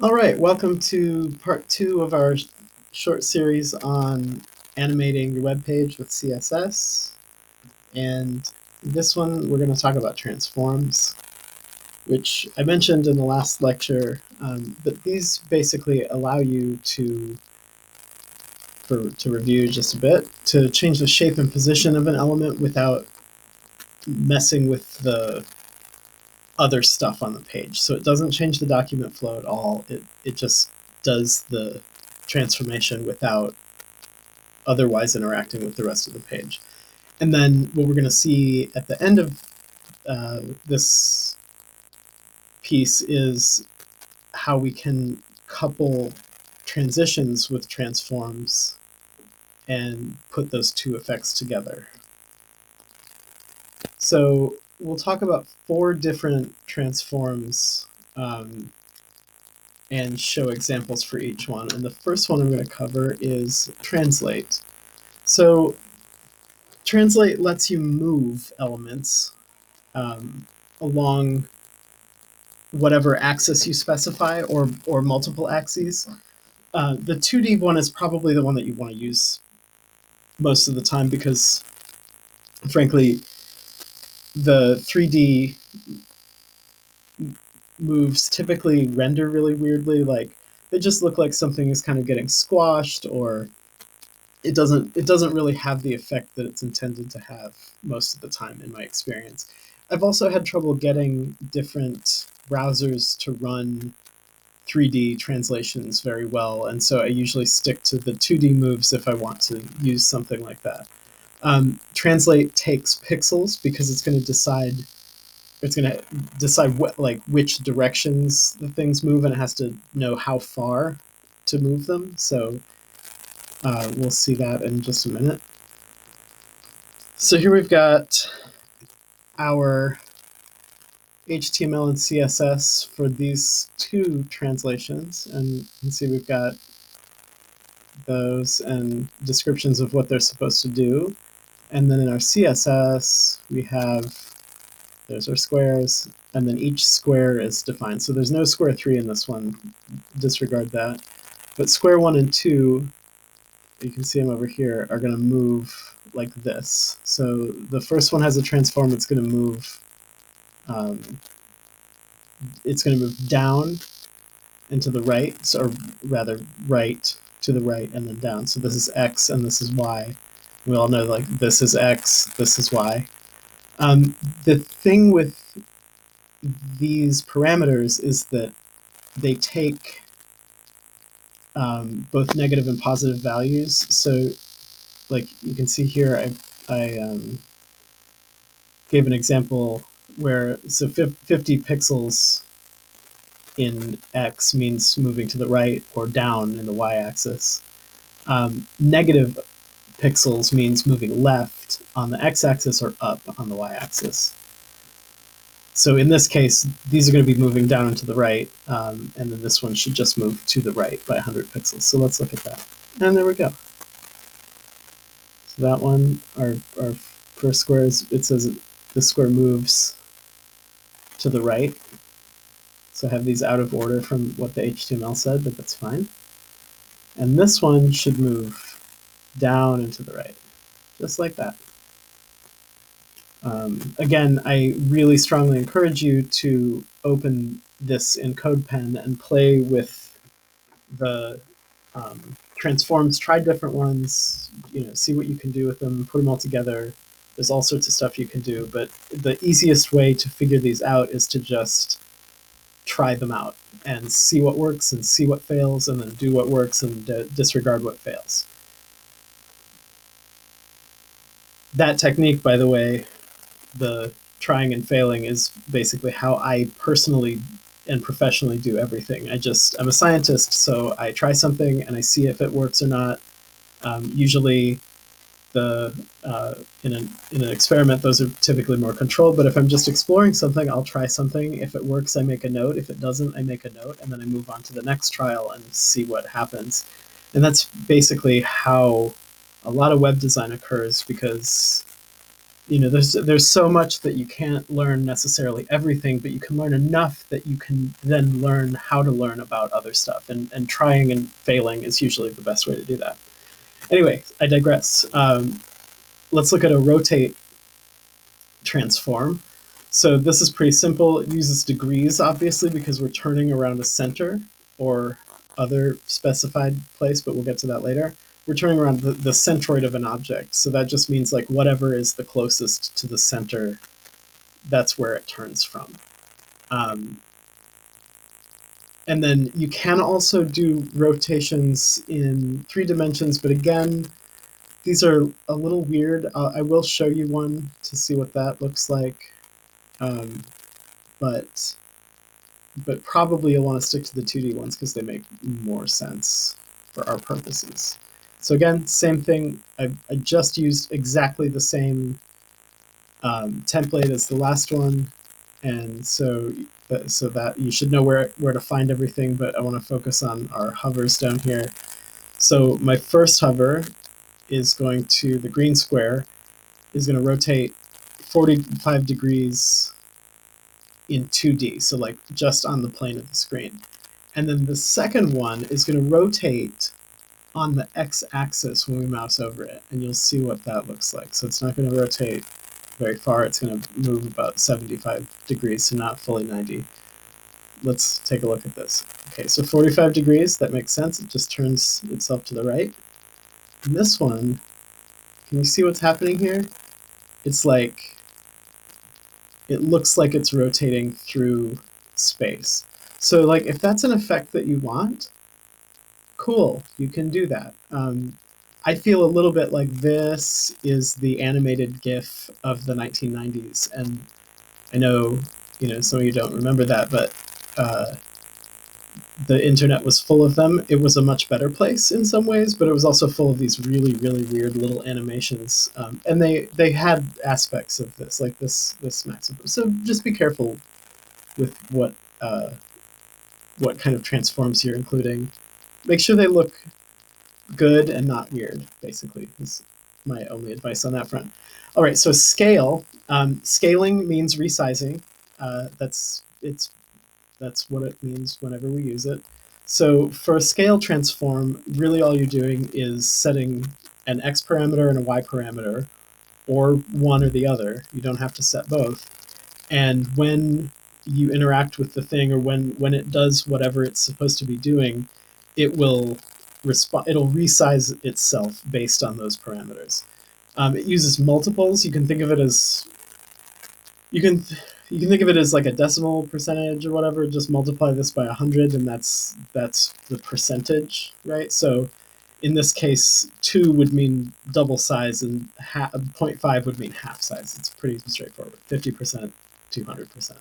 All right, welcome to part two of our short series on animating your web page with CSS. And this one, we're going to talk about transforms, which I mentioned in the last lecture. But these basically allow you to review just a bit, to change the shape and position of an element without messing with the other stuff on the page. So it doesn't change the document flow at all. It just does the transformation without otherwise interacting with the rest of the page. And then what we're going to see at the end of this piece is how we can couple transitions with transforms and put those two effects together. So we'll talk about four different transforms and show examples for each one. And the first one I'm going to cover is translate. So translate lets you move elements along whatever axis you specify, or multiple axes. The 2D one is probably the one that you want to use most of the time because, frankly, the 3D moves typically render really weirdly. Like they just look like something is kind of getting squashed, or it doesn't really have the effect that it's intended to have most of the time in my experience. I've also had trouble getting different browsers to run 3D translations very well, and so I usually stick to the 2D moves if I want to use something like that. Translate takes pixels because it's going to decide what, like, which directions the things move, and it has to know how far to move them. So we'll see that in just a minute. So here we've got our HTML and CSS for these two translations, and you can see we've got those and descriptions of what they're supposed to do. And then in our CSS, we have, there's our squares, and then each square is defined. So there's no square 3 in this one, disregard that. But square 1 and 2, you can see them over here, are going to move like this. So the first one has a transform. It's going to move down and to the right, so, or rather right to the right and then down. So this is X and this is Y. We all know, like, this is X, this is Y. The thing with these parameters is that they take both negative and positive values. So, like, you can see here, I gave an example where, so 50 pixels in X means moving to the right or down in the Y-axis. Negative pixels means moving left on the X-axis or up on the Y-axis. So in this case, these are going to be moving down and to the right, and then this one should just move to the right by 100 pixels. So let's look at that. And there we go. So that one, our first square, it says the square moves to the right. So I have these out of order from what the HTML said, but that's fine. And this one should move down and to the right, just like that. Again, I really strongly encourage you to open this in CodePen and play with the transforms. Try different ones, see what you can do with them, put them all together. There's all sorts of stuff you can do, but the easiest way to figure these out is to just try them out and see what works and see what fails, and then do what works and disregard what fails. That technique, by the way, the trying and failing, is basically how I personally and professionally do everything. I'm a scientist, so I try something and I see if it works or not. Usually in an experiment, those are typically more controlled, but if I'm just exploring something, I'll try something. If it works, I make a note. If it doesn't, I make a note, and then I move on to the next trial and see what happens. And that's basically how a lot of web design occurs, because you know, there's so much that you can't learn necessarily everything, but you can learn enough that you can then learn how to learn about other stuff. And trying and failing is usually the best way to do that. Anyway, I digress. Let's look at a rotate transform. So this is pretty simple. It uses degrees, obviously, because we're turning around a center or other specified place, but we'll get to that later. We're turning around the centroid of an object. So that just means like whatever is the closest to the center, that's where it turns from. And then you can also do rotations in 3 dimensions, but again, these are a little weird. I will show you one to see what that looks like. Um, but probably you'll want to stick to the 2D ones because they make more sense for our purposes. So again, same thing. I just used exactly the same template as the last one, and so that you should know where to find everything. But I want to focus on our hovers down here. So my first hover is going to the green square is going to rotate 45 degrees in 2D, so like just on the plane of the screen. And then the second one is going to rotate on the x-axis when we mouse over it, and you'll see what that looks like. So it's not going to rotate very far. It's going to move about 75 degrees, so not fully 90. Let's take a look at this. Okay, so 45 degrees, that makes sense. It just turns itself to the right. And this one, can you see what's happening here? It's like, it looks like it's rotating through space. So like if that's an effect that you want, cool, you can do that. I feel a little bit like this is the animated GIF of the 1990s, and I know, you know, some of you don't remember that, but the internet was full of them. It was a much better place in some ways, but it was also full of these really, really weird little animations, and they had aspects of this, like this smacks of them. So just be careful with what kind of transforms you're including. Make sure they look good and not weird, basically, is my only advice on that front. All right, so scale. Scaling means resizing. That's what it means whenever we use it. So for a scale transform, really all you're doing is setting an x parameter and a y parameter, or one or the other. You don't have to set both. And when you interact with the thing, or when it does whatever it's supposed to be doing, it will it'll resize itself based on those parameters. It uses multiples. You can think of it as you can think of it as like a decimal percentage or whatever. Just multiply this by 100, and that's the percentage, right? So in this case, 2 would mean double size, and 0.5 would mean half size. It's pretty straightforward. 50%, 200%.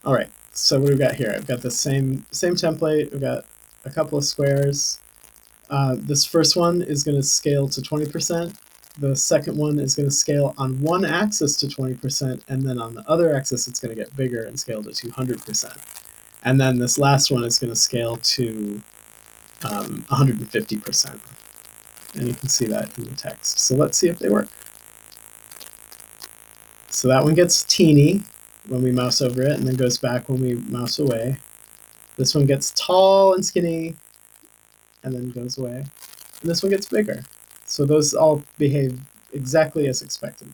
All right, so what do we got here? I've got the same template. We've got a couple of squares. This first one is going to scale to 20%. The second one is going to scale on one axis to 20%, and then on the other axis it's going to get bigger and scale to 200%. And then this last one is going to scale to 150%. And you can see that in the text. So let's see if they work. So that one gets teeny when we mouse over it, and then goes back when we mouse away. This one gets tall and skinny, and then goes away. And this one gets bigger. So those all behave exactly as expected.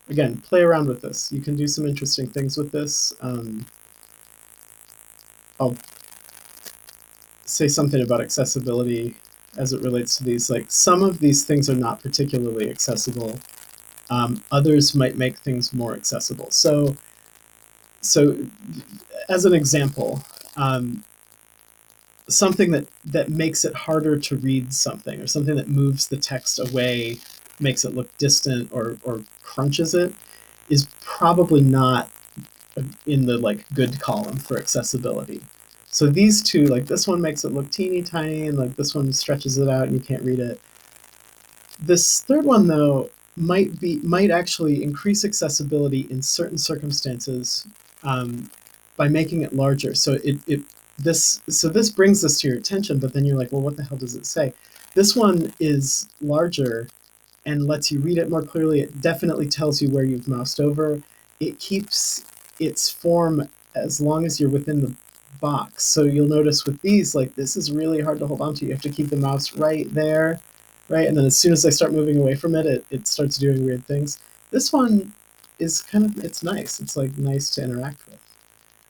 Again, play around with this. You can do some interesting things with this. I'll say something about accessibility as it relates to these. Like, some of these things are not particularly accessible. Others might make things more accessible. So as an example, something that makes it harder to read something, or something that moves the text away, makes it look distant, or crunches it, is probably not in the like good column for accessibility. So these two, like this one makes it look teeny tiny, and like this one stretches it out and you can't read it. This third one, though, might actually increase accessibility in certain circumstances by making it larger. So this brings this to your attention, but then you're like, well, what the hell does it say? This one is larger and lets you read it more clearly. It definitely tells you where you've moused over. It keeps its form as long as you're within the box. So you'll notice with these, like, this is really hard to hold on to. You have to keep the mouse right there, right? And then as soon as I start moving away from it, it starts doing weird things. This one is kind of, it's nice. It's like nice to interact with.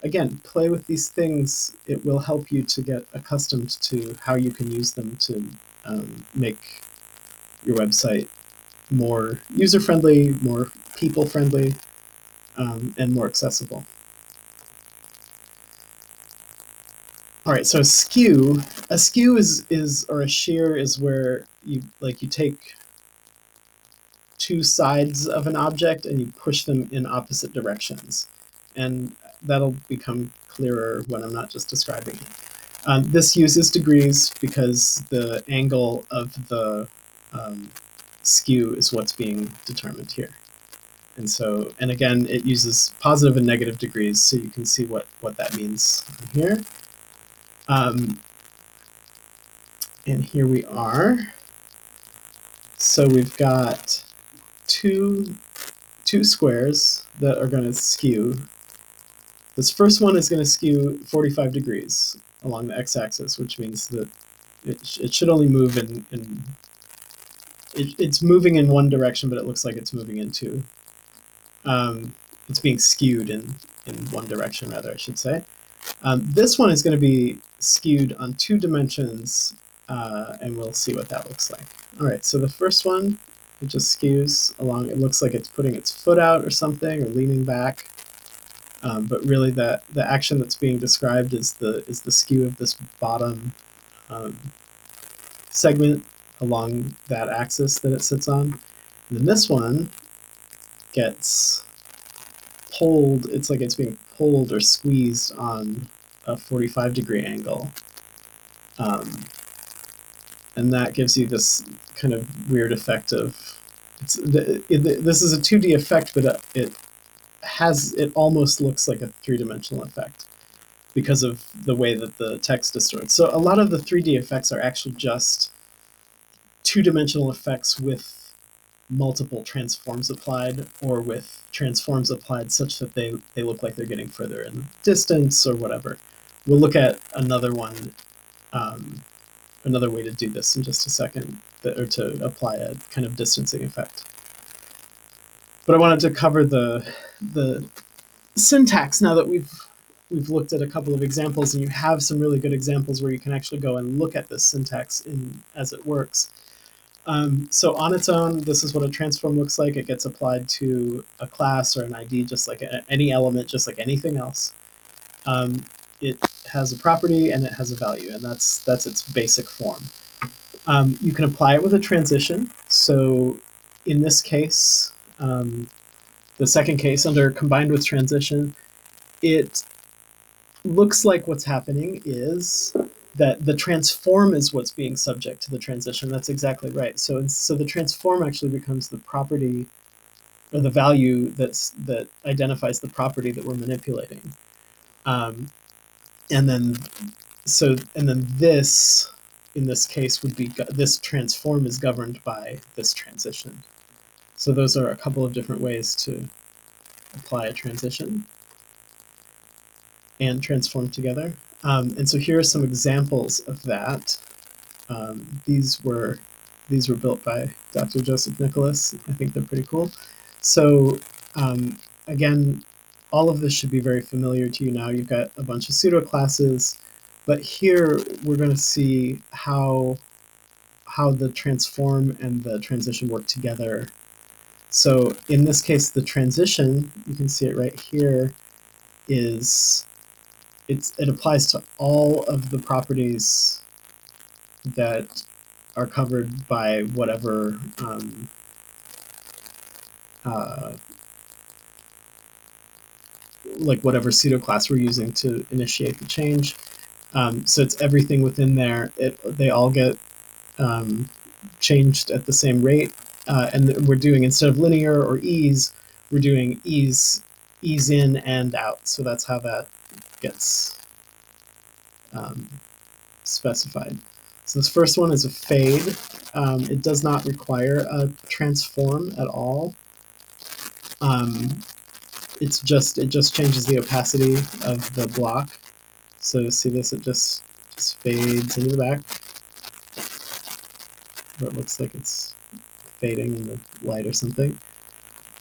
Again, play with these things. It will help you to get accustomed to how you can use them to make your website more user-friendly, more people-friendly, and more accessible. All right, so a skew is or a shear is where you take two sides of an object and you push them in opposite directions, and that'll become clearer when I'm not just describing it. This uses degrees because the angle of the skew is what's being determined here. And so, and again, it uses positive and negative degrees, so you can see what that means here. And here we are. So we've got two squares that are going to skew. This first one is going to skew 45 degrees along the x-axis, which means that it should only move it's moving in one direction, but it looks like it's moving in two. It's being skewed in one direction, rather, I should say. This one is going to be skewed on 2 dimensions, and we'll see what that looks like. All right, so the first one, it just skews along. It looks like it's putting its foot out or something, or leaning back. But really, the action that's being described is the skew of this bottom segment along that axis that it sits on. And then this one gets pulled. It's like it's being pulled or squeezed on a 45-degree angle. And that gives you this kind of weird effect of, this is a 2D effect, but it almost looks like a 3-dimensional effect because of the way that the text distorts. So a lot of the 3D effects are actually just 2-dimensional effects with multiple transforms applied, or with transforms applied such that they look like they're getting further in distance or whatever. We'll look at another one, another way to do this in just a second, or to apply a kind of distancing effect. But I wanted to cover the syntax now that we've looked at a couple of examples, and you have some really good examples where you can actually go and look at this syntax as it works. So on its own, this is what a transform looks like. It gets applied to a class or an ID, just like any element, just like anything else. It has a property and it has a value, and that's its basic form. You can apply it with a transition. So in this case, the second case under combined with transition, it looks like what's happening is that the transform is what's being subject to the transition. That's exactly right. So the transform actually becomes the property, or the value that identifies the property that we're manipulating. And then this, in this case, would be, this transform is governed by this transition. So those are a couple of different ways to apply a transition and transform together. And so here are some examples of that. These were built by Dr. Joseph Nicholas. I think they're pretty cool. So again, all of this should be very familiar to you now. You've got a bunch of pseudo classes, but here we're going to see how the transform and the transition work together. So in this case, the transition, you can see it right here, is it applies to all of the properties that are covered by whatever like whatever pseudo class we're using to initiate the change. So it's everything within there. They all get changed at the same rate, and we're doing, instead of linear or ease, we're doing ease in and out. So that's how that gets specified. So this first one is a fade. It does not require a transform at all. It just changes the opacity of the block. So see this, it just fades into the back. Or it looks like it's fading in the light or something.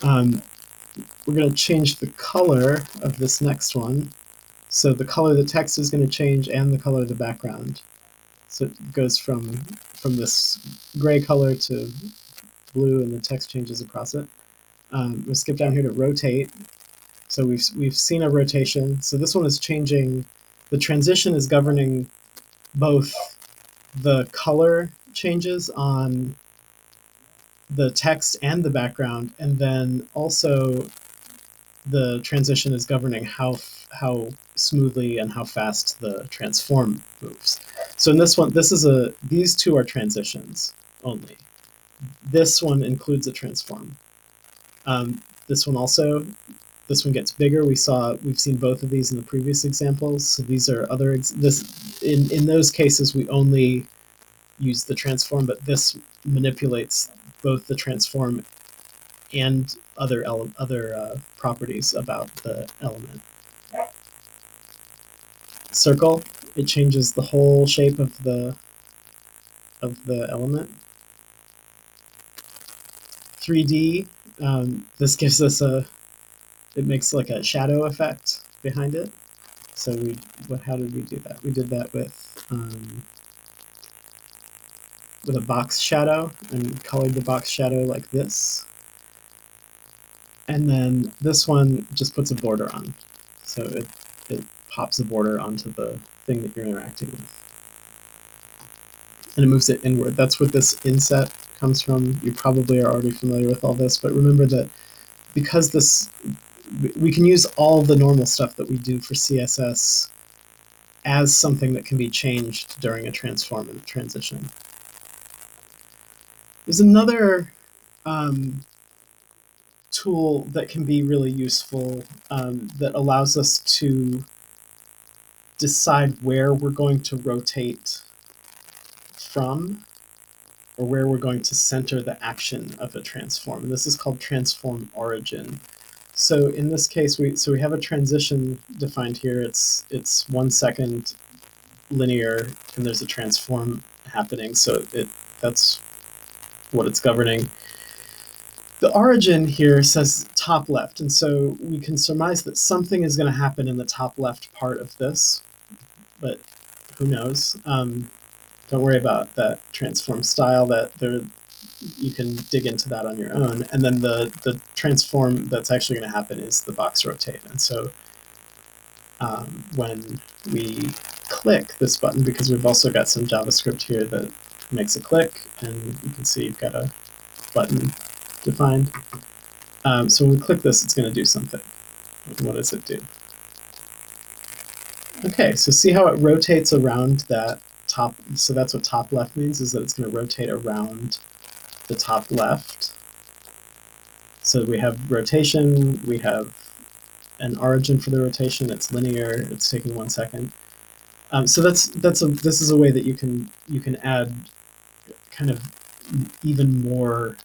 We're going to change the color of this next one. So the color of the text is going to change and the color of the background. So it goes from this gray color to blue, and the text changes across it. We'll skip down here to rotate. So we've seen a rotation. So this one is changing. The transition is governing both the color changes on the text and the background, and then also the transition is governing how smoothly and how fast the transform moves. So in this one, these two are transitions only. This one includes a transform. This one gets bigger. We've seen both of these in the previous examples. So these are other in those cases we only use the transform, but this manipulates both the transform and other properties about the element. Circle, it changes the whole shape of the element. 3D, this gives us it makes like a shadow effect behind it. So how did we do that? We did that with a box shadow and colored the box shadow like this. And then this one just puts a border on. So it pops a border onto the thing that you're interacting with. And it moves it inward. That's what this inset comes from. You probably are already familiar with all this, but remember that because we can use all the normal stuff that we do for CSS as something that can be changed during a transform and transition. There's another tool that can be really useful that allows us to decide where we're going to rotate from, or where we're going to center the action of a transform. And this is called transform origin. So in this case, we have a transition defined here. It's 1 second linear, and there's a transform happening. So that's what it's governing. The origin here says top left, and so we can surmise that something is going to happen in the top left part of this, but who knows? Don't worry about that transform style. You can dig into that on your own. And then the transform that's actually going to happen is the box rotate. And so when we click this button, because we've also got some JavaScript here that makes a click, and you can see you've got a button defined. So when we click this, it's going to do something. What does it do? Okay, so see how it rotates around that top. So that's what top left means, is that it's going to rotate around the top left. So we have rotation, we have an origin for the rotation, it's linear, it's taking 1 second. So this is a way that you can add kind of even more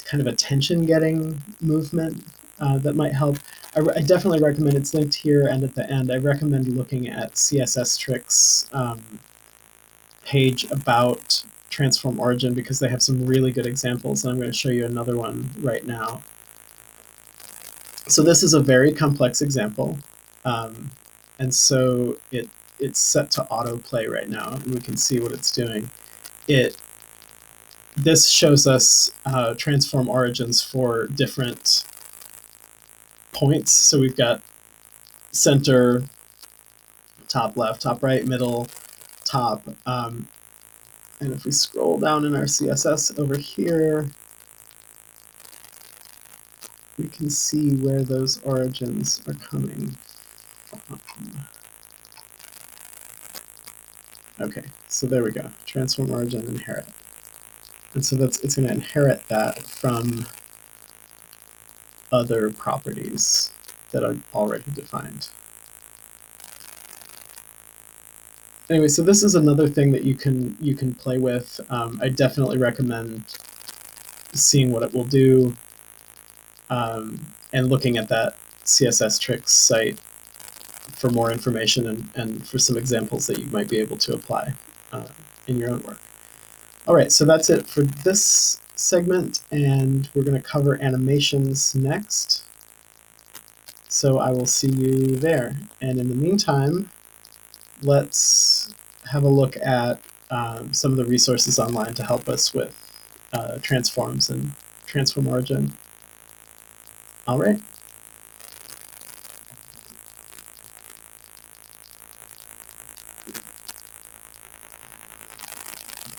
kind of attention-getting movement that might help. I definitely recommend, it's linked here and at the end, I recommend looking at CSS3's page about transform origin, because they have some really good examples, and I'm going to show you another one right now. So this is a very complex example, and so it's set to autoplay right now, and we can see what it's doing. This shows us transform origins for different points. So we've got center, top left, top right, middle, top. And if we scroll down in our CSS over here, we can see where those origins are coming from. Okay, so there we go. Transform origin, inherit. And so it's going to inherit that from other properties that are already defined. Anyway, so this is another thing that you can play with. I definitely recommend seeing what it will do and looking at that CSS Tricks site for more information and for some examples that you might be able to apply in your own work. All right, so that's it for this segment, and we're going to cover animations next. So I will see you there. And in the meantime, let's have a look at some of the resources online to help us with transforms and transform origin. All right.